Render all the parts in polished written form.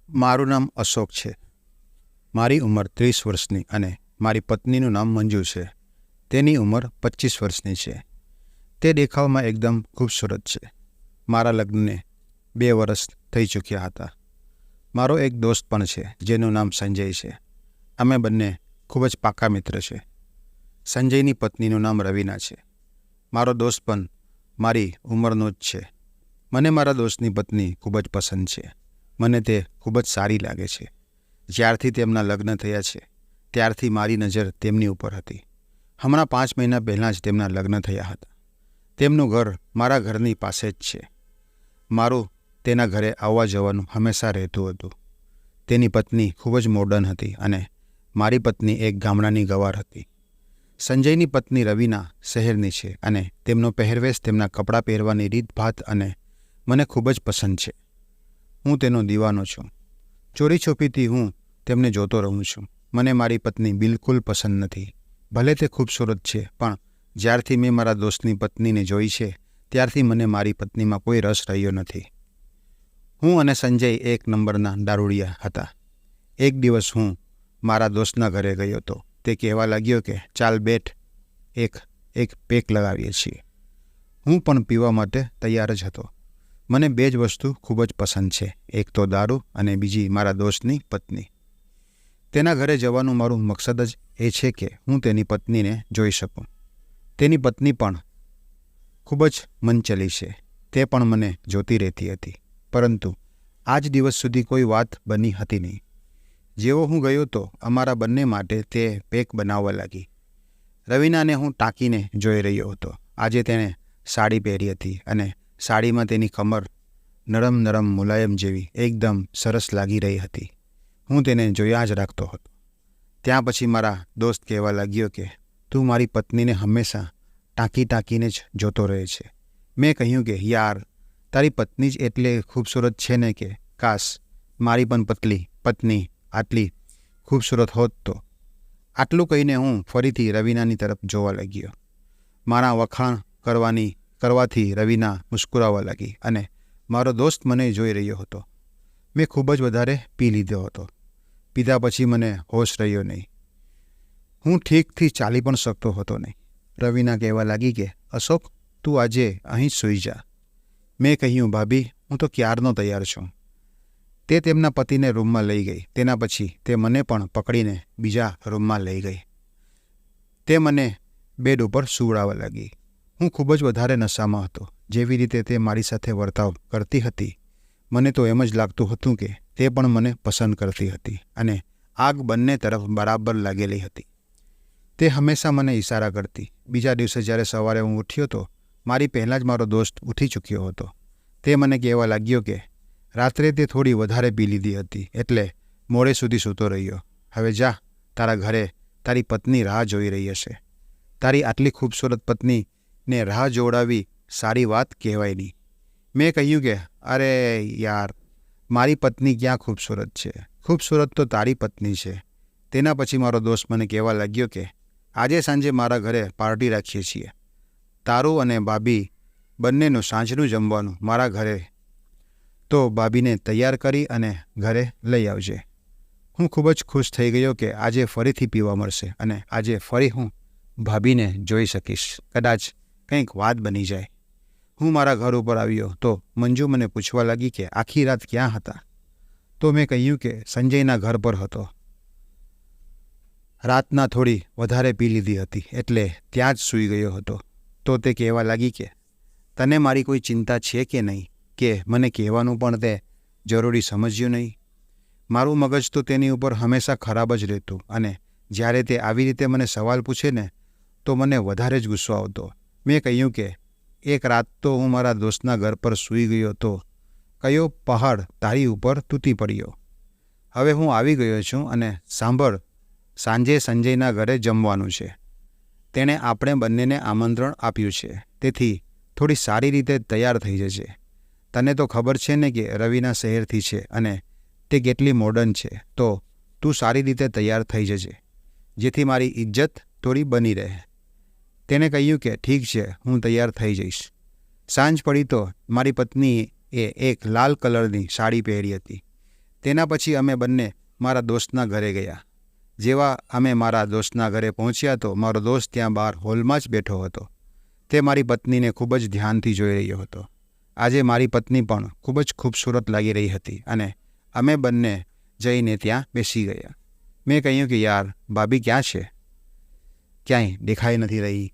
મારું નામ અશોક છે. મારી ઉંમર 30 વર્ષની અને મારી પત્નીનું નામ મંજુ છે. તેની ઉંમર 25 વર્ષની છે. તે દેખાવમાં એકદમ ખૂબસૂરત છે. મારા લગ્નને 2 વર્ષ થઈ ચૂક્યા હતા. મારો એક દોસ્ત પણ છે જેનું નામ સંજય છે. અમે બંને ખૂબ જ પાકા મિત્ર છે. સંજયની પત્નીનું નામ રવીના છે. મારો દોસ્ત પણ મારી ઉંમરનો જ છે. મને મારા દોસ્તની પત્ની ખૂબ જ પસંદ છે. મને તે ખૂબ જ સારી લાગે છે. જ્યારથી તેમના લગ્ન થયા છે ત્યારથી મારી નજર તેમની ઉપર હતી. હમણાં 5 મહિના પહેલાં જ તેમના લગ્ન થયા હતા. તેમનું ઘર મારા ઘરની પાસે જ છે. મારું તેના ઘરે આવવા જવાનું હંમેશા રહેતું હતું. તેની પત્ની ખૂબ જ મોડર્ન હતી અને મારી પત્ની એક ગામડાની ગવાર હતી. સંજયની પત્ની રવીના શહેરની છે અને તેમનો પહેરવેશ, તેમના કપડાં પહેરવાની રીતભાત અને મને ખૂબ જ પસંદ છે. હું તેનો દીવાનો છું. ચોરી છોપીથી હું તેમને જોતો રહું છું. મને મારી પત્ની બિલકુલ પસંદ નથી. ભલે તે ખૂબસૂરત છે, પણ જ્યારથી મેં મારા દોસ્તની પત્નીને જોઈ છે ત્યારથી મને મારી પત્નીમાં કોઈ રસ રહ્યો નથી. હું અને સંજય એક નંબરના દારૂડિયા હતા. એક દિવસ હું મારા દોસ્તના ઘરે ગયો હતો. તે કહેવા લાગ્યો કે ચાલ બેઠ, એક પેક લગાવીએ છીએ. હું પણ પીવા માટે તૈયાર જ હતો. મને 2 જ વસ્તુ ખૂબ જ પસંદ છે, એક તો દારૂ અને બીજી મારા દોસ્તની પત્ની. તેના ઘરે જવાનું મારું મકસદ જ એ છે કે હું તેની પત્નીને જોઈ શકું. તેની પત્ની પણ ખૂબ જ મનચલી છે. તે પણ મને જોતી રહેતી હતી, પરંતુ આજ દિવસ સુધી કોઈ વાત બની હતી નહીં. જેવો હું ગયો તો અમારા બંને માટે તે પેક બનાવવા લાગી. રવીનાને હું ટાંકીને જોઈ રહ્યો હતો. આજે તેણે સાડી પહેરી હતી અને સાડીમાં તેની કમર નરમ મુલાયમ જેવી એકદમ સરસ લાગી રહી હતી. હું તેને જોયા જ રાખતો હતો. ત્યાં પછી મારા દોસ્ત કહેવા લાગ્યો કે તું મારી પત્નીને હંમેશા ટાંકીને જ જોતો રહે છે. મેં કહ્યું કે યાર, તારી પત્ની જ એટલે ખૂબસૂરત છે ને કે કાશ મારી પણ પત્ની આટલી ખૂબસૂરત હોત તો. આટલું કહીને હું ફરીથી રવીનાની તરફ જોવા લાગ્યો. મારા વખાણ કરવાથી રવીના મુસ્કુરાવા લાગી અને મારો દોસ્ત મને જોઈ રહ્યો હતો. મેં ખૂબ જ વધારે પી લીધો હતો. પીધા પછી મને હોશ રહ્યો નહીં. હું ઠીકથી ચાલી પણ શકતો હતો નહીં. રવીના કહેવા લાગી કે અશોક, તું આજે અહીં જ સૂઈ જા. મેં કહ્યું ભાભી, હું તો ક્યારનો તૈયાર છું. તે તેમના પતિને રૂમમાં લઈ ગઈ. તેના પછી તે મને પણ પકડીને બીજા રૂમમાં લઈ ગઈ. તે મને બેડ ઉપર સૂવડાવવા લાગી. હું ખૂબ જ વધારે નશામાં હતો. જેવી રીતે તે મારી સાથે વર્તાવ કરતી હતી, મને તો એમ જ લાગતું હતું કે તે પણ મને પસંદ કરતી હતી અને આગ બંને તરફ બરાબર લાગેલી હતી. તે હંમેશા મને ઈશારા કરતી. બીજા દિવસે જ્યારે સવારે હું ઉઠ્યો તો મારી પહેલાં જ મારો દોસ્ત ઉઠી ચૂક્યો હતો. તે મને કહેવા લાગ્યો કે રાત્રે તે થોડી વધારે પી લીધી હતી એટલે મોડે સુધી સૂતો રહ્યો. હવે જા, તારા ઘરે તારી પત્ની રાહ જોઈ રહી હશે. તારી આટલી ખૂબસૂરત પત્નીને રાહ જોડાવી સારી વાત કહેવાય નહીં. મેં કહ્યું કે અરે યાર, મારી પત્ની ક્યાં ખૂબસૂરત છે? ખૂબસૂરત તો તારી પત્ની છે. તેના પછી મારો દોસ્ત મને કહેવા લાગ્યો કે આજે સાંજે મારા ઘરે પાર્ટી રાખીએ છીએ. તારું અને ભાભી બંનેનું સાંજનું જમવાનું મારા ઘરે, તો ભાભીને તૈયાર કરી અને ઘરે લઈ આવજે. હું ખૂબ જ ખુશ થઈ ગયો કે આજે ફરીથી પીવા મળશે અને આજે ફરી હું ભાભીને જોઈ શકીશ. કદાચ કંઈક વાત બની જાય. હું મારા ઘર ઉપર આવ્યો તો મંજુ મને પૂછવા લાગી કે આખી રાત ક્યાં હતા? તો મેં કહ્યું કે સંજયના ઘર પર હતો. રાતના થોડી વધારે પી લીધી હતી એટલે ત્યાં જ સૂઈ ગયો હતો. તો તે કહેવા લાગી કે તને મારી કોઈ ચિંતા છે કે નહીં? કે મને કહેવાનું પણ તે જરૂરી સમજ્યું નહીં. મારું મગજ તો તેની ઉપર હંમેશા ખરાબ જ રહેતું અને જ્યારે તે આવી રીતે મને સવાલ પૂછે ને તો મને વધારે જ ગુસ્સો આવતો. મેં કહ્યું કે એક રાત તો હું મારા દોસ્તના ઘર પર સૂઈ ગયો તો કયો પહાડ તારી ઉપર તૂટી પડ્યો. હવે હું આવી ગયો છું અને સાંભળ, સાંજે સંજયના ઘરે જમવાનું છે. તેણે આપણે બંનેને આમંત્રણ આપ્યું છે. તેથી થોડી સારી રીતે તૈયાર થઈ જજે. તને તો ખબર છે ને કે રવીના શહેરથી છે અને તે કેટલી મોડર્ન છે. તો તું સારી રીતે તૈયાર થઈ જજે, જેથી મારી ઇજ્જત થોડી બની રહે. તેણે કહ્યું કે ઠીક છે, હું તૈયાર થઈ જઈશ. સાંજ પડી તો મારી પત્નીએ એક લાલ કલરની સાડી પહેરી હતી. તેના પછી અમે બંને મારા દોસ્તના ઘરે ગયા. જેવા અમે મારા દોસ્તના ઘરે પહોંચ્યા તો મારો દોસ્ત ત્યાં બહાર હોલમાં જ બેઠો હતો. તે મારી પત્નીને ખૂબ જ ધ્યાનથી જોઈ રહ્યો હતો. આજે મારી પત્ની પણ ખૂબ જ ખૂબસૂરત લાગી રહી હતી અને અમે બંને જઈને ત્યાં બેસી ગયા. મેં કહ્યું કે યાર ભાભી ક્યાં છે? ક્યાંય દેખાઈ નથી રહી.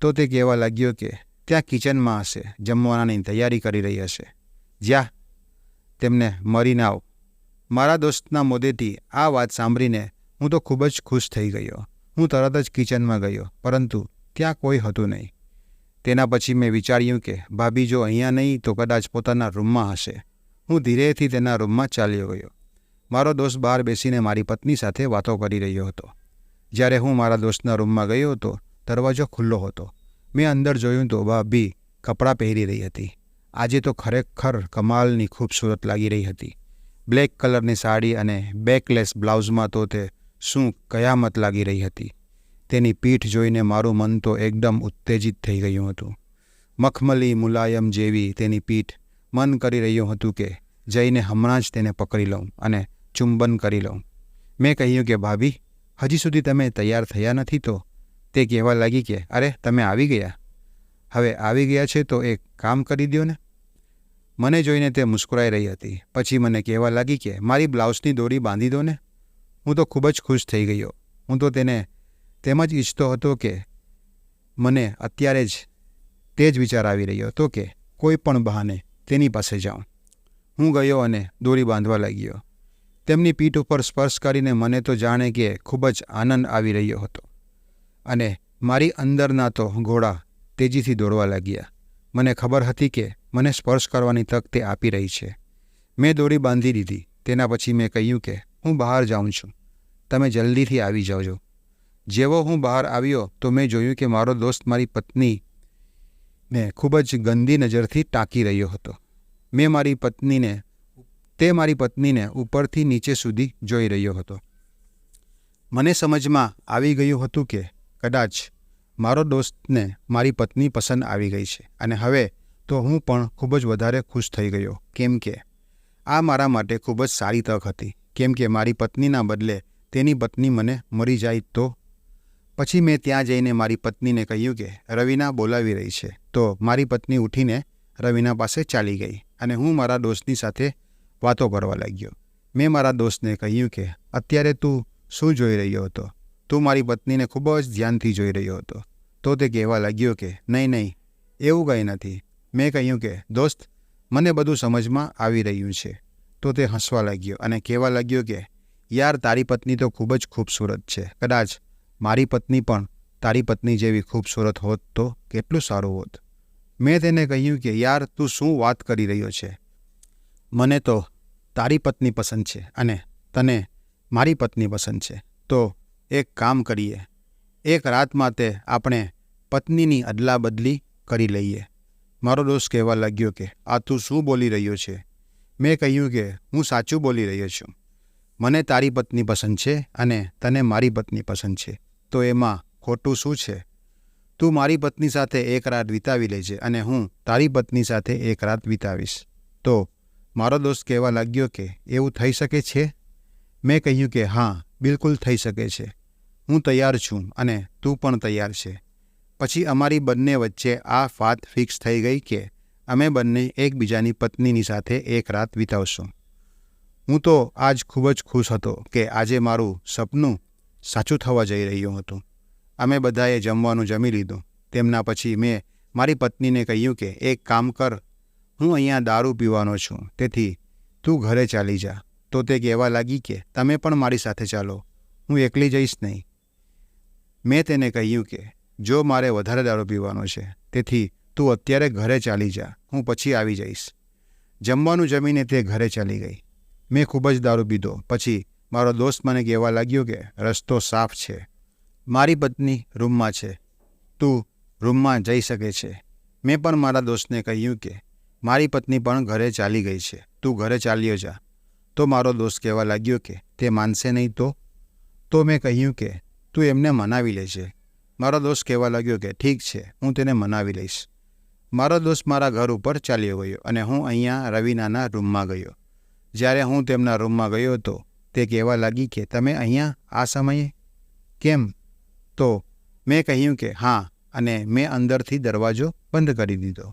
તો તે કહેવા લાગ્યો કે ત્યાં કિચનમાં હશે, જમવાનાની તૈયારી કરી રહી હશે. જ્યાં તેમને મળીને આવ. મારા દોસ્તના મોઢેથી આ વાત સાંભળીને હું તો ખૂબ જ ખુશ થઈ ગયો. હું તરત જ કિચનમાં ગયો, પરંતુ ત્યાં કોઈ હતું નહીં. તેના પછી મેં વિચાર્યું કે ભાભી જો અહીંયા નહીં તો કદાચ પોતાના રૂમમાં હશે. હું ધીરેથી તેના રૂમમાં ચાલ્યો ગયો. મારો દોસ્ત બહાર બેસીને મારી પત્ની સાથે વાતો કરી રહ્યો હતો. જ્યારે હું મારા દોસ્તના રૂમમાં ગયો તો દરવાજો ખુલ્લો હતો. મેં અંદર જોયું તો ભાભી કપડાં પહેરી રહી હતી. આજે તો ખરેખર કમાલની ખૂબસૂરત લાગી રહી હતી. બ્લેક કલરની સાડી અને બેકલેસ બ્લાઉઝમાં તો તે શું કયામત લાગી રહી હતી. તેની પીઠ જોઈને મારું મન તો એકદમ ઉત્તેજિત થઈ ગયું હતું. મખમલી મુલાયમ જેવી તેની પીઠ. મન કરી રહ્યું હતું કે જઈને હમણાં જ તેને પકડી લઉં અને ચુંબન કરી લઉં. મેં કહ્યું કે ભાભી, હજી સુધી તમે તૈયાર થયા નથી? તો તે કહેવા લાગી કે અરે તમે આવી ગયા. હવે આવી ગયા છે તો એક કામ કરી દો ને. મને જોઈને તે મુસ્કરાઈ રહી હતી. પછી મને કહેવા લાગી કે મારી બ્લાઉઝની દોરી બાંધી દો ને. હું તો ખૂબ જ ખુશ થઈ ગયો. હું તો તેને તેમ જ ઈચ્છતો હતો કે મને અત્યારે જ તે જ વિચાર આવી રહ્યો હતો કે કોઈ પણ બહાને તેની પાસે જાઉં. હું ગયો અને દોરી બાંધવા લાગ્યો. તેમની પીઠ ઉપર સ્પર્શ કરીને મને તો જાણે કે ખૂબ જ આનંદ આવી રહ્યો હતો અને મારી અંદરના તો ઘોડા તેજીથી દોડવા લાગ્યા. મને ખબર હતી કે મને સ્પર્શ કરવાની તક તે આપી રહી છે. મેં દોરી બાંધી દીધી. તેના પછી મેં કહ્યું કે હું બહાર જાઉં છું, તમે જલ્દીથી આવી જાજો. જેવો હું બહાર આવ્યો તો મેં જોયું કે મારો દોસ્ત મારી પત્નીને ખૂબ જ ગંદી નજરથી ટાંકી રહ્યો હતો. તે મારી પત્નીને ઉપરથી નીચે સુધી જોઈ રહ્યો હતો. મને સમજમાં આવી ગયું હતું કે કદાચ મારો દોસ્તને મારી પત્ની પસંદ આવી ગઈ છે અને હવે તો હું પણ ખૂબ જ વધારે ખુશ થઈ ગયો, કેમ કે આ મારા માટે ખૂબ જ સારી તક હતી. કેમ કે મારી પત્નીના બદલે તેની પત્ની મને મળી જાય તો. પછી મેં ત્યાં જઈને મારી પત્નીને કહ્યું કે રવીના બોલાવી રહી છે. તો મારી પત્ની ઉઠીને રવીના પાસે ચાલી ગઈ અને હું મારા દોસ્તની સાથે વાતો કરવા લાગ્યો. મેં મારા દોસ્તને કહ્યું કે અત્યારે તું શું જોઈ રહ્યો હતો? તું મારી પત્નીને ખૂબ જ ધ્યાનથી જોઈ રહ્યો હતો. તો તે કહેવા લાગ્યો કે નહીં, એવું કંઈ નથી. મેં કહ્યું કે દોસ્ત, મને બધું સમજમાં આવી રહ્યું છે. તો તે હસવા લાગ્યો અને કહેવા લાગ્યો કે યાર, તારી પત્ની તો ખૂબ જ ખૂબસૂરત છે. કદાચ મારી પત્ની પણ તારી પત્ની જેવી ખૂબસૂરત હોત તો કેટલું સારું હોત. મેં તેને કહ્યું કે યાર, તું શું વાત કરી રહ્યો છે? મને તો તારી પત્ની પસંદ છે અને તને મારી પત્ની પસંદ છે. તો એક કામ કરીએ, એક રાત માટે આપણે પત્નીની અદલા બદલી કરી લઈએ. મારો દોસ્ત કહેવા લાગ્યો કે આ તું શું બોલી રહ્યો છે? મેં કહ્યું કે હું સાચું બોલી રહ્યો છું. મને તારી પત્ની પસંદ છે અને તને મારી પત્ની પસંદ છે. તો એમાં ખોટું શું છે? તું મારી પત્ની સાથે એક રાત વિતાવી લેજે અને હું તારી પત્ની સાથે એક રાત વિતાવીશ. તો મારો દોસ્ત કહેવા લાગ્યો કે એવું થઈ શકે છે? મેં કહ્યું કે હા, બિલકુલ થઈ શકે છે. હું તૈયાર છું અને તું પણ તૈયાર છે. પછી અમારી બંને વચ્ચે આ વાત ફિક્સ થઈ ગઈ કે અમે બંને એકબીજાની પત્નીની સાથે એક રાત વિતાવશું. હું તો આજ ખૂબ જ ખુશ હતો કે આજે મારું સપનું સાચું થવા જઈ રહ્યું હતું. અમે બધાએ જમવાનું જમી લીધું. તેમના પછી મેં મારી પત્નીને કહ્યું કે એક કામ કર, હું અહીંયા દારૂ પીવાનો છું, તેથી તું ઘરે ચાલી જા. તો તે કહેવા લાગી કે તમે પણ મારી સાથે ચાલો, હું એકલી જઈશ નહીં. મેં તેને કહ્યું કે જો મારે વધારે દારૂ પીવાનો છે, તેથી તું અત્યારે ઘરે ચાલી જા, હું પછી આવી જઈશ. જમવાનું જમીને તે ઘરે ચાલી ગઈ. મેં ખૂબ જ દારૂ પીધો. પછી મારો દોસ્ત મને કહેવા લાગ્યો કે રસ્તો સાફ છે, મારી પત્ની રૂમમાં છે, તું રૂમમાં જઈ શકે છે. મેં પણ મારા દોસ્તને કહ્યું કે મારી પત્ની પણ ઘરે ચાલી ગઈ છે, તું ઘરે ચાલ્યો જા. તો મારો દોસ્ત કહેવા લાગ્યો કે તે માનશે નહીં તો? તો મેં કહ્યું કે તું એમને મનાવી લેજે. મારો દોસ્ત કહેવા લાગ્યો કે ઠીક છે, હું તેને મનાવી લઈશ. મારો દોસ્ત મારા ઘર ઉપર ચાલ્યો ગયો અને હું અહીંયા રવીનાના રૂમમાં ગયો. જ્યારે હું તેમના રૂમમાં ગયો હતો તે કહેવા લાગી કે તમે અહીંયા આ સમયે કેમ? તો મેં કહ્યું કે હા, અને મેં અંદરથી દરવાજો બંધ કરી દીધો.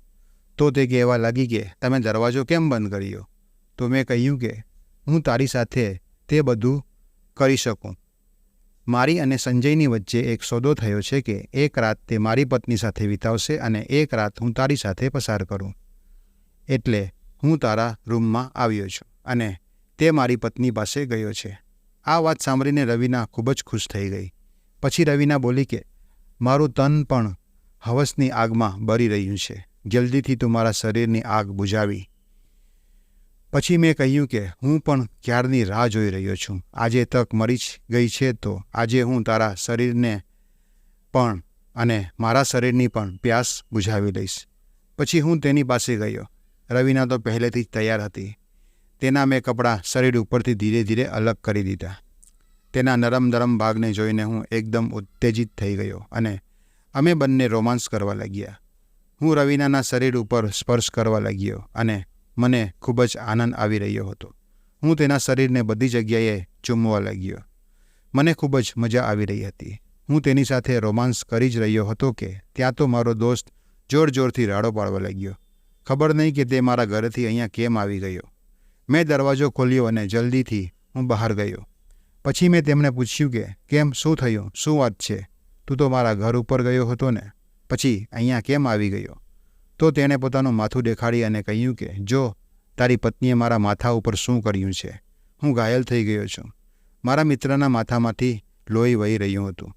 તો તે કહેવા લાગી કે તમે દરવાજો કેમ બંધ કર્યો? તો મેં કહ્યું કે હું તારી સાથે તે બધું કરી શકું. મારી અને સંજયની વચ્ચે એક સોદો થયો છે કે એક રાત તે મારી પત્ની સાથે વિતાવશે અને એક રાત હું તારી સાથે પસાર કરું. એટલે હું તારા રૂમમાં આવ્યો છું અને તે મારી પત્ની પાસે ગયો છે. આ વાત સાંભળીને રવીના ખૂબ જ ખુશ થઈ ગઈ. પછી રવીના બોલી કે મારું તન પણ હવસની આગમાં બળી રહ્યું છે. જલ્દીથી તું મારા શરીરની આગ બુઝાવી. પછી મેં કહ્યું કે હું પણ ક્યારની રાહ જોઈ રહ્યો છું. આજે તક મળી જ ગઈ છે તો આજે હું તારા શરીરને પણ અને મારા શરીરની પણ પ્યાસ બુઝાવી લઈશ. પછી હું તેની પાસે ગયો. રવીના તો પહેલેથી જ તૈયાર હતી. તેના મેં કપડાં શરીર ઉપરથી ધીરે ધીરે અલગ કરી દીધા. તેના નરમ ભાગને જોઈને હું એકદમ ઉત્તેજિત થઈ ગયો અને અમે બંને રોમાન્સ કરવા લાગ્યા. હું રવીનાના શરીર ઉપર સ્પર્શ કરવા લાગ્યો અને મને ખૂબ જ આનંદ આવી રહ્યો હતો. હું તેના શરીરને બધી જગ્યાએ ચૂમવા લાગ્યો. મને ખૂબ જ મજા આવી રહી હતી. હું તેની સાથે રોમાન્સ કરી જ રહ્યો હતો કે ત્યાં તો મારો દોસ્ત જોરથી રાડો પાડવા લાગ્યો. ખબર નહીં કે તે મારા ઘરેથી અહીંયા કેમ આવી ગયો. મેં દરવાજો ખોલ્યો અને જલ્દીથી હું બહાર ગયો. પછી મેં તેમને પૂછ્યું કે કેમ, શું થયું, શું વાત છે? તું તો મારા ઘર ઉપર ગયો હતો ને, પછી અહીંયા કેમ આવી ગયો? તો તેણે પોતાનું માથું દેખાડી અને કહ્યું કે જો તારી પત્નીએ મારા માથા ઉપર શું કર્યું છે. હું ઘાયલ થઈ ગયો છું. મારા મિત્રના માથામાંથી લોહી વહી રહ્યું હતું.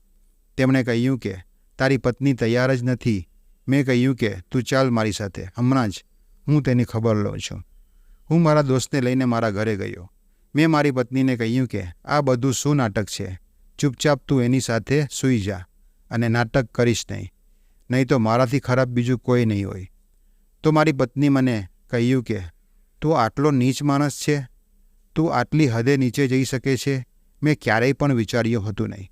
તેમણે કહ્યું કે તારી પત્ની તૈયાર જ નથી. મેં કહ્યું કે તું ચાલ મારી સાથે હમણાં જ, હું તેની ખબર લઉં છું. હું મારા દોસ્તને લઈને મારા ઘરે ગયો. મેં મારી પત્નીને કહ્યું કે આ બધું શું નાટક છે? ચૂપચાપ તું એની સાથે સૂઈ જા અને નાટક કરીશ નહીં તો મારાથી ખરાબ બીજું કોઈ નહીં હોય. તો મારી પત્ની મને કહ્યું કે તું આટલો નીચ માણસ છે? તું આટલી હદે નીચે જઈ શકે છે? મેં ક્યારેય પણ વિચાર્યું હતું નહીં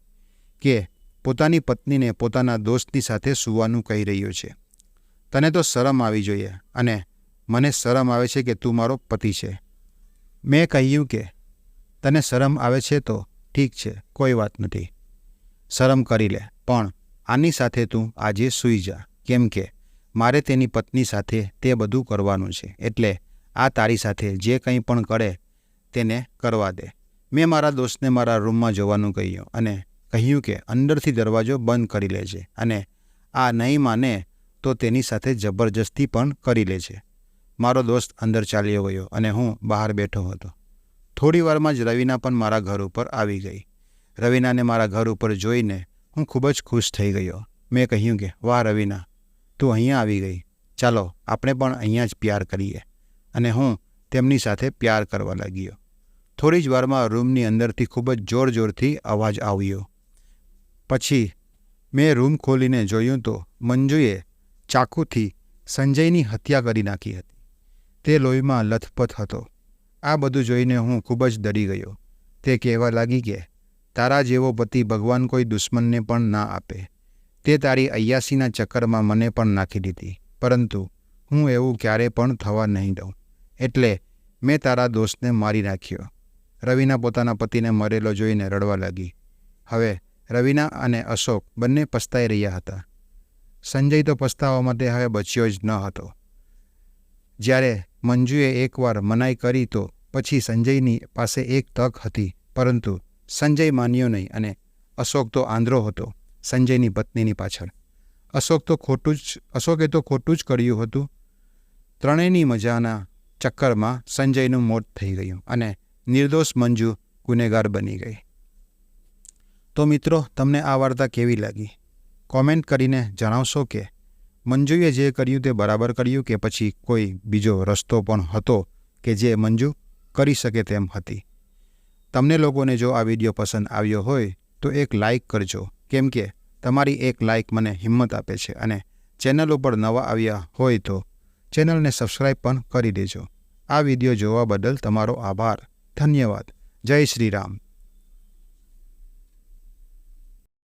કે પોતાની પત્નીને પોતાના દોસ્તની સાથે સૂવાનું કહી રહ્યો છે. તને તો શરમ આવી જોઈએ અને મને શરમ આવે છે કે તું મારો પતિ છે. મેં કહ્યું કે તને શરમ આવે છે તો ઠીક છે, કોઈ વાત નથી, શરમ કરી લે, પણ આની સાથે તું આજે સૂઈ જા, કેમ કે મારે તેની પત્ની સાથે તે બધું કરવાનું છે. એટલે આ તારી સાથે જે કંઈ પણ કરે તેને કરવા દે. મેં મારા દોસ્તને મારા રૂમમાં જવાનું કહ્યું અને કહ્યું કે અંદરથી દરવાજો બંધ કરી લેજે અને આ નહીં માને તો તેની સાથે જબરજસ્તી પણ કરી લેજે. મારો દોસ્ત અંદર ચાલ્યો ગયો અને હું બહાર બેઠો હતો. થોડી વારમાં જ રવીના પણ મારા ઘર ઉપર આવી ગઈ. રવીનાને મારા ઘર ઉપર જોઈને હું ખૂબ જ ખુશ થઈ ગયો. મેં કહ્યું કે વાહ રવીના, તું અહીંયા આવી ગઈ. ચાલો આપણે પણ અહીંયા જ પ્યાર કરીએ. અને હું તેમની સાથે પ્યાર કરવા લાગ્યો. થોડી જ વારમાં રૂમની અંદરથી ખૂબ જ જોરથી અવાજ આવ્યો. પછી મેં રૂમ ખોલીને જોયું તો મંજુએ ચાકુથી સંજયની હત્યા કરી નાખી હતી. તે લોહીમાં લથપથ હતો. આ બધું જોઈને હું ખૂબ જ ડરી ગયો. તે કહેવા લાગી કે તારા જેવો પતિ ભગવાન કોઈ દુશ્મનને પણ ના આપે. તે તારી અય્યાસીના ચક્કરમાં મને પણ નાખી દીધી, પરંતુ હું એવું ક્યારે પણ થવા નહીં દઉં. એટલે મેં તારા દોસ્તને મારી નાખ્યો. રવીના પોતાના પતિને મરેલો જોઈને રડવા લાગી. હવે રવીના અને અશોક બંને પસ્તાઈ રહ્યા હતા. સંજય તો પસ્તાવા માટે હવે બચ્યો જ ન હતો. જ્યારે મંજુએ એકવાર મનાઈ કરી તો પછી સંજયની પાસે એક તક હતી, પરંતુ સંજય માન્યો નહીં અને અશોક તો આંધળો હતો સંજયની પત્નીની પાછળ. અશોકે તો ખોટું જ કર્યું હતું. ત્રણેયની મજાના ચક્કરમાં સંજયનું મોત થઈ ગયું અને નિર્દોષ મંજુ ગુનેગાર બની ગઈ. તો મિત્રો, તમને આ વાર્તા કેવી લાગી? કોમેન્ટ કરીને જણાવશો કે મંજુએ જે કર્યું તે બરાબર કર્યું કે પછી કોઈ બીજો રસ્તો પણ હતો કે જે મંજુ કરી શકે તેમ હતી. તમને લોકોને જો આ વિડીયો પસંદ આવ્યો હોય તો એક લાઇક કરજો, કેમ કે તમારી એક લાઇક મને હિંમત આપે છે. અને ચેનલ ઉપર નવા આવ્યા હોય તો ચેનલને સબસ્ક્રાઈબ પણ કરી દેજો. આ વિડીયો જોવા બદલ તમારો આભાર. ધન્યવાદ. જય શ્રી રામ.